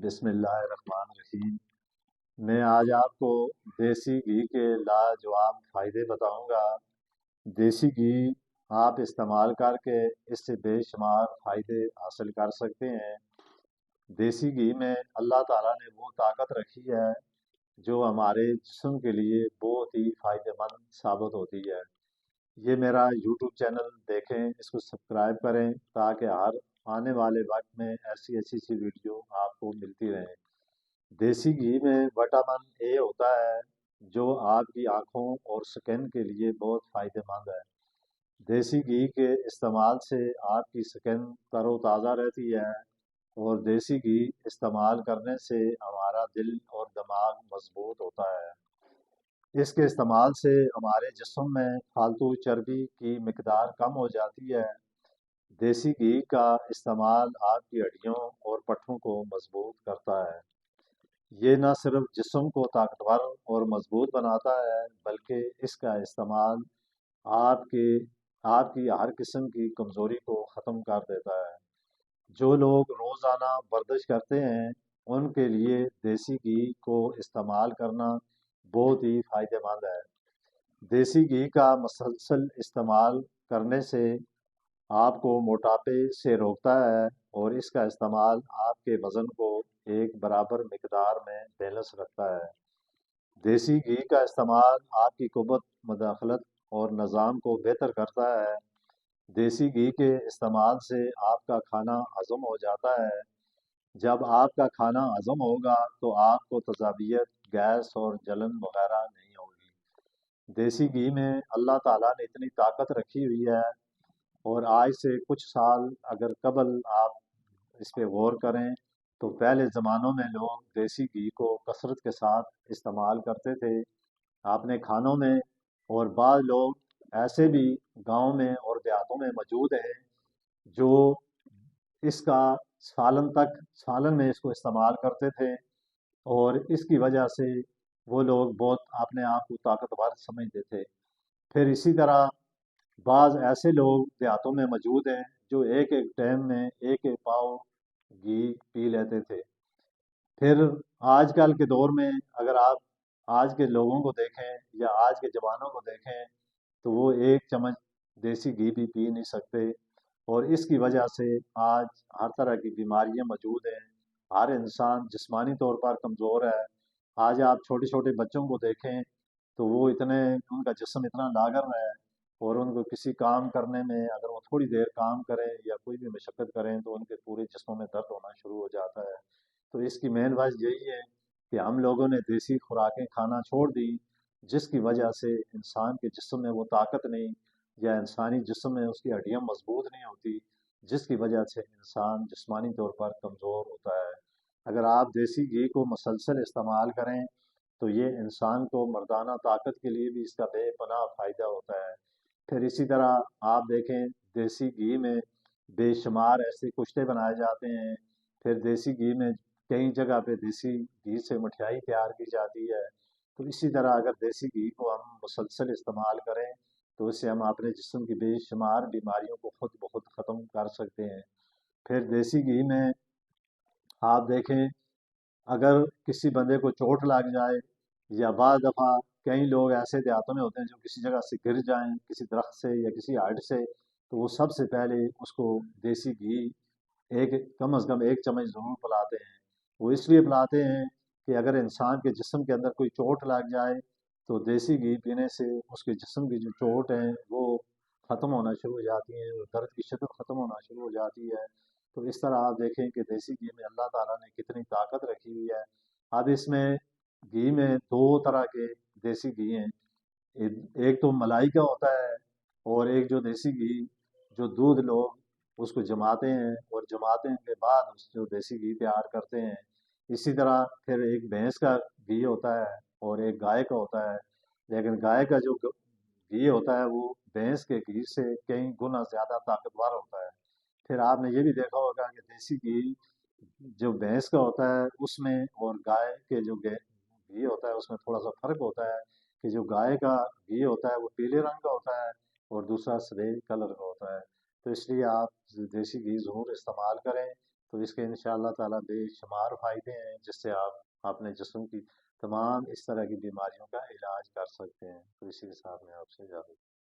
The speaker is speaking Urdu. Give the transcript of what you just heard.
بسم اللہ الرحمن الرحیم۔ میں آج آپ کو دیسی گھی کے لاجواب فائدے بتاؤں گا۔ دیسی گھی آپ استعمال کر کے اس سے بے شمار فائدے حاصل کر سکتے ہیں۔ دیسی گھی میں اللہ تعالیٰ نے وہ طاقت رکھی ہے جو ہمارے جسم کے لیے بہت ہی فائدہ مند ثابت ہوتی ہے۔ یہ میرا یوٹیوب چینل دیکھیں، اس کو سبسکرائب کریں تاکہ ہر آنے والے وقت میں ایسی اچھی سی ویڈیو آپ کو ملتی رہیں۔ دیسی گھی میں وٹامن اے ہوتا ہے جو آپ کی آنکھوں اور سکن کے لیے بہت فائدہ مند ہے۔ دیسی گھی کے استعمال سے آپ کی سکن تر و تازہ رہتی ہے، اور دیسی گھی استعمال کرنے سے ہمارا دل اور دماغ مضبوط ہوتا ہے۔ اس کے استعمال سے ہمارے جسم میں فالتو چربی کی مقدار کم ہو جاتی ہے۔ دیسی گھی کا استعمال آپ کی ہڈیوں اور پٹھوں کو مضبوط کرتا ہے۔ یہ نہ صرف جسم کو طاقتور اور مضبوط بناتا ہے بلکہ اس کا استعمال آپ کے آپ کی ہر قسم کی کمزوری کو ختم کر دیتا ہے۔ جو لوگ روزانہ ورزش کرتے ہیں ان کے لیے دیسی گھی کو استعمال کرنا بہت ہی فائدہ مند ہے۔ دیسی گھی کا مسلسل استعمال کرنے سے آپ کو موٹاپے سے روکتا ہے، اور اس کا استعمال آپ کے وزن کو ایک برابر مقدار میں بیلنس رکھتا ہے۔ دیسی گھی کا استعمال آپ کی قوت مداخلت اور نظام کو بہتر کرتا ہے۔ دیسی گھی کے استعمال سے آپ کا کھانا ہضم ہو جاتا ہے۔ جب آپ کا کھانا ہضم ہوگا تو آپ کو تذابیت، گیس اور جلن وغیرہ نہیں ہوگی۔ دیسی گھی میں اللہ تعالیٰ نے اتنی طاقت رکھی ہوئی ہے، اور آج سے کچھ سال اگر قبل آپ اس پہ غور کریں تو پہلے زمانوں میں لوگ دیسی گھی کو کثرت کے ساتھ استعمال کرتے تھے اپنے کھانوں میں، اور بعض لوگ ایسے بھی گاؤں میں اور دیہاتوں میں موجود ہیں جو اس کا سالن میں اس کو استعمال کرتے تھے، اور اس کی وجہ سے وہ لوگ بہت اپنے آپ کو طاقتور سمجھتے تھے۔ پھر اسی طرح بعض ایسے لوگ دیہاتوں میں موجود ہیں جو ایک ایک ٹائم میں ایک ایک پاؤ گھی پی لیتے تھے۔ پھر آج کل کے دور میں اگر آپ آج کے لوگوں کو دیکھیں یا آج کے جوانوں کو دیکھیں تو وہ ایک چمچ دیسی گھی بھی پی نہیں سکتے، اور اس کی وجہ سے آج ہر طرح کی بیماریاں موجود ہیں۔ ہر انسان جسمانی طور پر کمزور ہے۔ آج آپ چھوٹے چھوٹے بچوں کو دیکھیں تو وہ ان کا جسم اتنا لاغر ہے، اور ان کو کسی کام کرنے میں اگر وہ تھوڑی دیر کام کریں یا کوئی بھی مشقت کریں تو ان کے پورے جسموں میں درد ہونا شروع ہو جاتا ہے۔ تو اس کی مین وجہ یہی ہے کہ ہم لوگوں نے دیسی خوراکیں کھانا چھوڑ دی، جس کی وجہ سے انسان کے جسم میں وہ طاقت نہیں، یا انسانی جسم میں اس کی ہڈیاں مضبوط نہیں ہوتی، جس کی وجہ سے انسان جسمانی طور پر کمزور ہوتا ہے۔ اگر آپ دیسی گھی کو مسلسل استعمال کریں تو یہ انسان کو مردانہ طاقت کے لیے بھی اس کا بے پناہ فائدہ ہوتا ہے۔ پھر اسی طرح آپ دیکھیں دیسی گھی میں بے شمار ایسے کشتے بنائے جاتے ہیں۔ پھر دیسی گھی میں کئی جگہ پہ دیسی گھی سے مٹھائی تیار کی جاتی ہے۔ تو اسی طرح اگر دیسی گھی کو ہم مسلسل استعمال کریں تو اس سے ہم اپنے جسم کی بے شمار بیماریوں کو خود بخود ختم کر سکتے ہیں۔ پھر دیسی گھی میں آپ دیکھیں اگر کسی بندے کو چوٹ لگ جائے، یا بعض دفعہ کئی لوگ ایسے دیہاتوں میں ہوتے ہیں جو کسی جگہ سے گر جائیں، کسی درخت سے یا کسی ہائٹ سے، تو وہ سب سے پہلے اس کو دیسی گھی ایک کم از کم ایک چمچ ضرور پلاتے ہیں۔ وہ اس لیے پلاتے ہیں کہ اگر انسان کے جسم کے اندر کوئی چوٹ لگ جائے تو دیسی گھی پینے سے اس کے جسم کی جو چوٹ ہے وہ ختم ہونا شروع ہو جاتی ہیں، اور درد کی شدت ختم ہونا شروع ہو جاتی ہے۔ تو اس طرح آپ دیکھیں کہ دیسی گھی میں اللہ تعالیٰ نے کتنی طاقت رکھی ہوئی ہے۔ اب اس میں گھی میں دو طرح کے دیسی گھی ہیں، ایک تو ملائی کا ہوتا ہے، اور ایک جو دیسی گھی جو دودھ لوگ اس کو جماتے ہیں، اور جماتے کے بعد اس جو دیسی گھی تیار کرتے ہیں۔ اسی طرح پھر ایک بھینس کا گھی ہوتا ہے اور ایک گائے کا ہوتا ہے، لیکن گائے کا جو گھی ہوتا ہے وہ بھینس کے گھی سے کئی گنا زیادہ طاقتور ہوتا ہے۔ پھر آپ نے یہ بھی دیکھا ہوگا کہ دیسی گھی جو بھینس کا ہوتا ہے اس میں اور گائے کے جو گھی ہوتا ہے اس میں تھوڑا سا فرق ہوتا ہے، کہ جو گائے کا گھی ہوتا ہے وہ پیلے رنگ کا ہوتا ہے اور دوسرا سفید کلر کا ہوتا ہے۔ تو اس لیے آپ دیسی گھی ضرور استعمال کریں تو اس کے انشاءاللہ تعالیٰ بے شمار فائدے ہیں، جس سے آپ اپنے جسم کی تمام اس طرح کی بیماریوں کا علاج کر سکتے ہیں۔ تو اسی کے ساتھ میں آپ سے اجازت